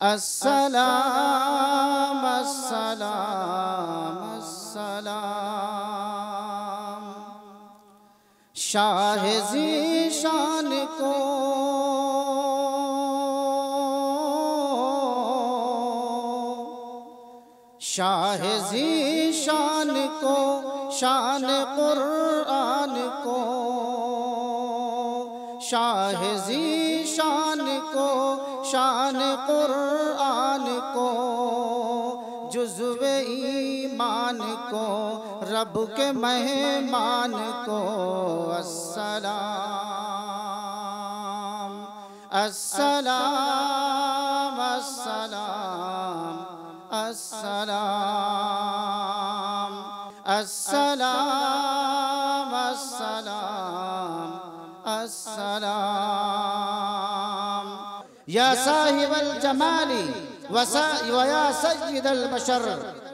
अस्सलाम अस्सलाम अस्सलाम शाह ज़ीशान को शाह ज़ीशान को शान कुरान को शाह ज़ीशान को शान कुरान को जुज़्वे ईमान को रब के मेहमान को अस्सलाम अस्सलाम अस्सलाम अस्सलाम अस्सलाम अस्सलाम अस्सलाम या साहिबल जमाली वया सय्यदल बशर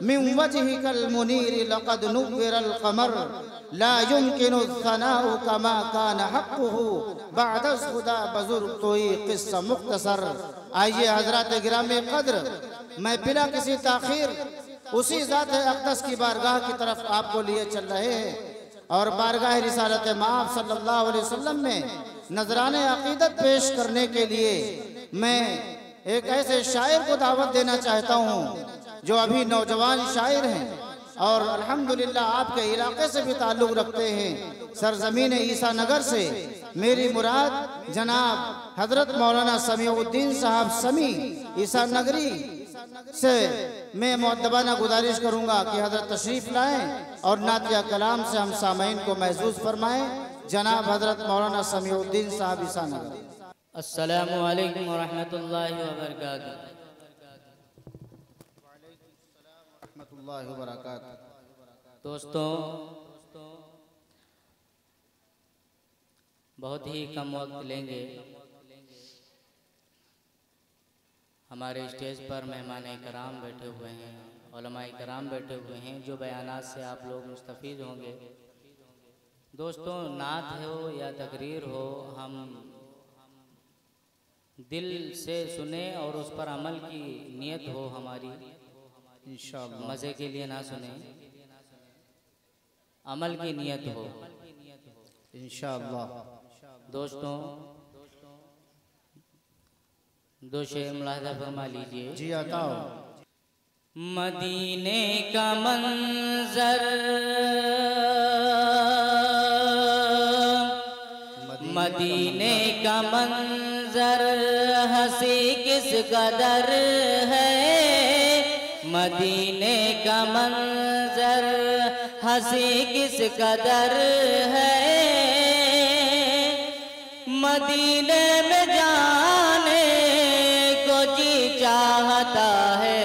मिन वजहिकल मुनीर लक़द नुव्विरल क़मर ला युमकिनु सनाउ कमा कान हक़्क़ुहु बअद खुदा बुज़ुर्ग कोई क़िस्सा मुख्तसर। आइए हज़रात गिरामे क़द्र, मैं बिला किसी ताख़ीर उसी ज़ात अक़दस की बारगाह की तरफ आपको लिए चल रहे हैं और बारगाह रिसालत माब सल्लल्लाहु अलैहि वसल्लम में नजराने अक़ीदत पेश करने के लिए मैं एक ऐसे शायर को दावत देना चाहता हूँ जो अभी नौजवान शायर हैं और अल्हम्दुलिल्लाह आपके इलाके से भी ताल्लुक़ रखते हैं, सरज़मीन ईसा नगर से। मेरी मुराद जनाब हज़रत मौलाना समीउद्दीन साहब समी ईसा नगरी से मैं मुअद्दबाना गुजारिश करूँगा कि हज़रत तशरीफ़ लाएँ और नातिया कलाम से हम सामईन को महसूस फरमाएँ। जनाब हज़रत मौलाना समीउद्दीन साहब ईसा नगर। अस्सलामु अलैकुम व रहमतुल्लाहि व बरकातुहू। दोस्तों, बहुत ही कम वक्त लेंगे। हमारे स्टेज पर मेहमान कराम बैठे हुए हैं, उलमाए कराम बैठे हुए हैं जो बयानात से आप लोग मुस्तफ़ीद होंगे। दोस्तों, नात हो या तकरीर हो, हम दिल से सुने और उस पर अमल की नियत हो हमारी, इंशाअल्लाह। मज़े के लिए ना सुने, अमल की नियत हो इंशाअल्लाह। दोस्तों, दो शेर मुलाहिज़ा फरमा लीजिए। जी बताओ। मदीने का मंजर, मदीने का मंजर हंसी किस कदर है, मदीने का मंजर हंसी किस कदर है, मदीने में जाने को जी चाहता है,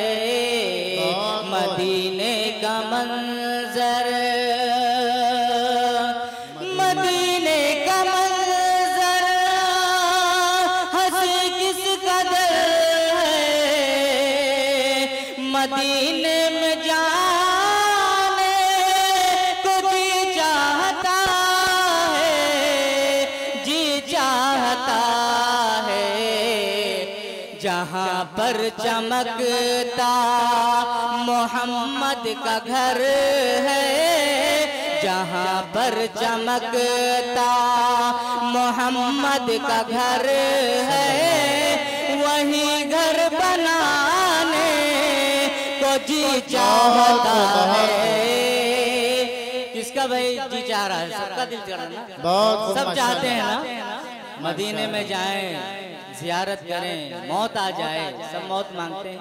मदीने का मंजर, मदीने का मंजर हंसी किस कदर है, मदीने में जाने को जी चाहता है, जी चाहता है। जहाँ पर चमकता मोहम्मद का घर है, जहाँ पर चमकता मोहम्मद का घर है, वही घर बनाने को जी चाहता है। किसका भाई जी चाह रहा है? सबका दिल चाह रहा है ना, सब चाहते हैं ना मदीने में जाएं, ज़ियारत करें, मौत आ जाए, सब मौत मांगते हैं,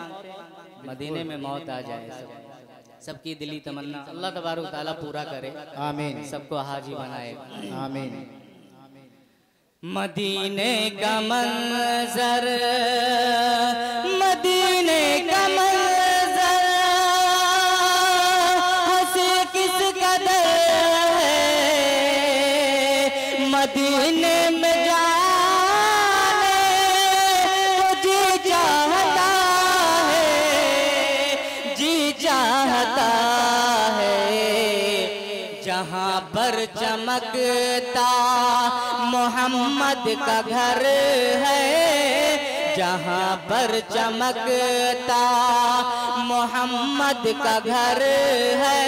मदीने में मौत आ जाए। सबकी दिली तमन्ना अल्लाह तबारक ताला पूरा करे, आमीन। सबको हाजी बनाए, आमीन। मदीने का मंजर, मदीने का मंजर हंसी किस कदर है, मदीने में जाने को जी चाहता है, जी चाहता है। जहाँ पर चमकता मोहम्मद का घर है, जहाँ पर चमकता मोहम्मद का घर है,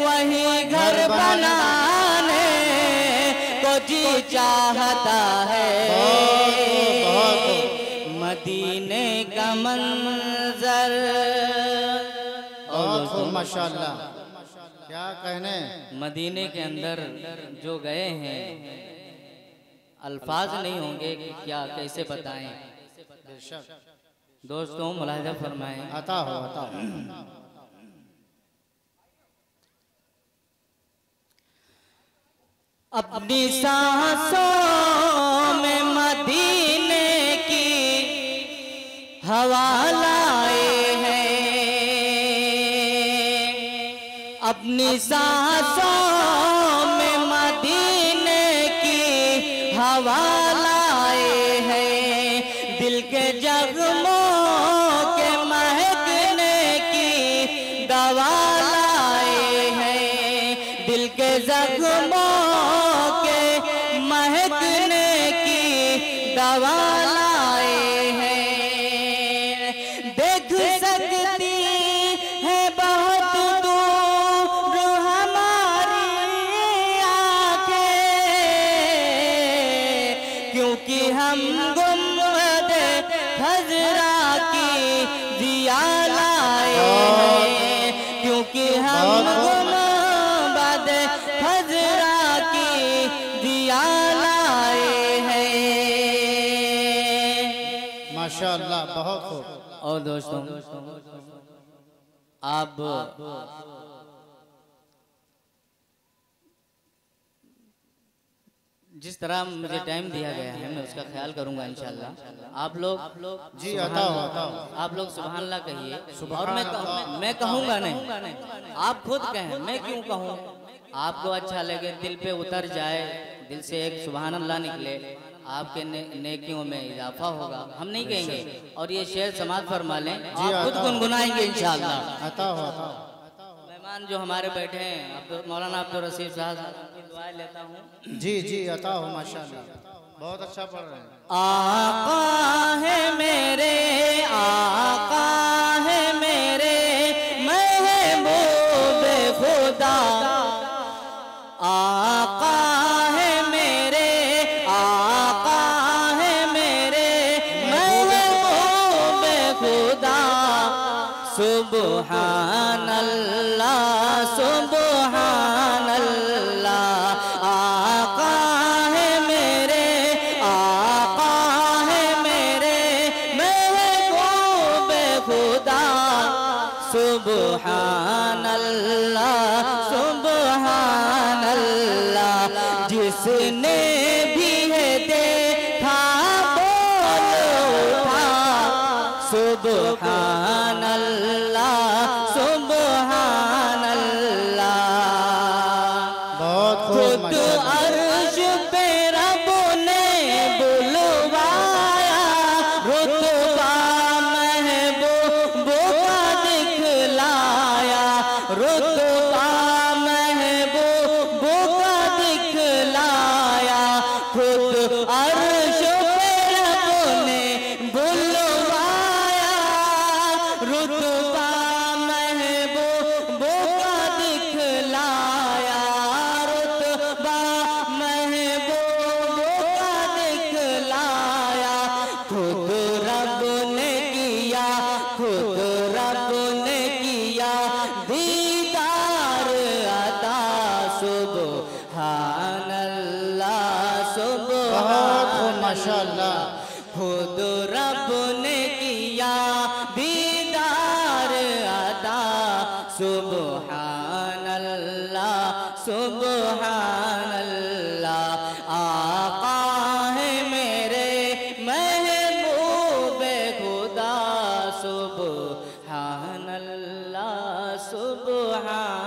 वही घर बनाने को जी चाहता है। मदीने का मंजर बहुत माशाल्लाह, क्या कहने। मदीने के अंदर जो गए हैं अल्फाज नहीं होंगे कि क्या कैसे बताएं। दोस्तों मुलाहिजा फरमाएं। आता हो आता हो। अपनी सांसों में मदीने की हवा लाए हैं, अपनी सांसों में मदीने की हवा लाए हैं। दिल के जख्मों के महकने की दवा लाए हैं, दिल के जख्मों के महकने की दवा लाए हैं। देख सकती है बहुत दूर हमारी आंखें, क्योंकि हम गुंबद खजरा की दिया लाए हैं, क्योंकि हम गुंबद खजरा की दिया लाए हैं। माशाल्लाह, बहुत खूब। और दोस्तों आप जिस तरह मुझे टाइम दिया गया है मैं उसका ख्याल करूंगा इंशाल्लाह। आप लोग जी आता हो आता हो। आप लोग सुभान अल्लाह कहिए, और मैं कहूँगा नहीं, आप खुद कहें, मैं क्यों कहूँ। आपको अच्छा लगे, दिल पे उतर जाए, दिल से एक सुभान अल्लाह निकले, आपके नेकियों में इजाफा होगा। हम नहीं कहेंगे। और ये शेर समाज फरमा लें, आप खुद गुनगुनाएंगे इंशाल्लाह। आता हो आता हो। मेहमान जो हमारे बैठे हैं मौलाना अब्दुल रशीद साहब की दुआ लेता हूँ। जी जी आता हो माशाल्लाह, बहुत अच्छा पढ़ रहे हैं। आका है मेरे, आका है मेरे महबूब खुदा, आका है मेरे, आका है मेरे महबूब खुदा। सुबहान अल्लाह सुबहान अल्लाह, आका है मेरे, आका है मेरे महबूब खुदा। सुबहान अल्लाह सुबहान अल्लाह, जिसने भी है देखा बोल उठा। सुबहान अल्लाह सुबहान अल्लाह। बहुत खूब खुद अर्श पे रब ने बुलवाया, रुतबा महबूब का दिखलाया, रुतबा महबूब का दिखलाया। खुद अर्श पे रब ने बुलवाया, रुतबा महबूब का दिखलाया, रुतबा महबूब का दिखलाया। खुद रब ने किया, खुद रब ने किया दीदार अता। सुबहान अल्लाह सुबहान खूब माशाल्लाह। खुद रब ने किया दीदार अता। सुबहान अल्लाह सुबहान अल्लाह, आका है मेरे महबूब खुदा। सुबहान अल्लाह सुबहान